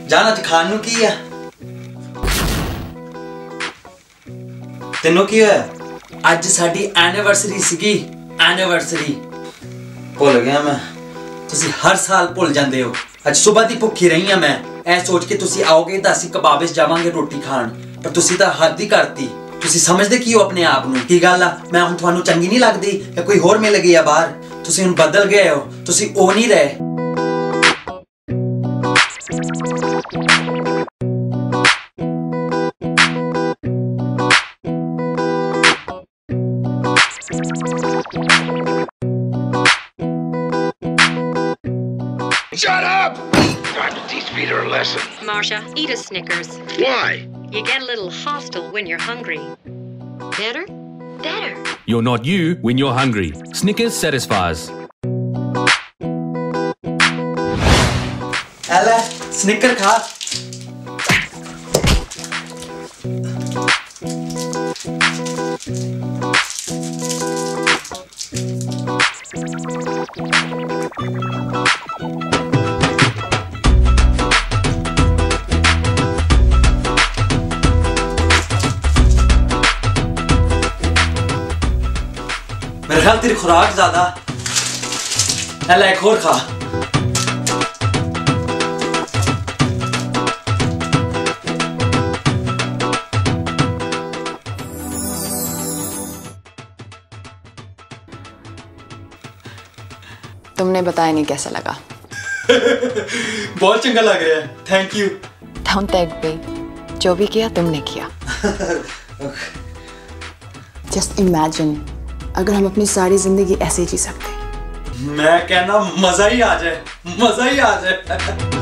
जाना च खान नू की है? तेनों की है? अज साडी एनिवर्सरी सीगी, एनिवर्सरी। भुल गया मैं, तुसी हर साल भुल जांदे हो। अज सुबह दी भुखी रही हां मैं, ऐ सोच के तुसी आओगे तां असीं कबाब विच जावांगे रोटी खाण, पर तुसी तां हद ही करती। तुसी समझदे की हो अपने आप नू? की गल आ, मैं हुण तुहानू चंगी नहीं लगदी या कोई होर मिल गई आ बाहर? तुसी हुण बदल गए हो, तुसी ओ नहीं रहे। Shut up! Time to teach Peter a lesson. Marsha, eat a Snickers. Why? You get a little hostile when you're hungry. Better? Better. You're not you when you're hungry. Snickers satisfies. एला sneaker खा। मेरे ख्याल तेरी खुराक ज्यादा। एला एक और खा। तुमने बताया नहीं कैसा लगा? बहुत चंगा लग रहा है, thank you. Don't thank me, जो भी किया तुमने किया। जस्ट इमेजिन अगर हम अपनी सारी जिंदगी ऐसे जी सकते। मैं कहना मजा ही आ जाए, मजा ही आ जाए।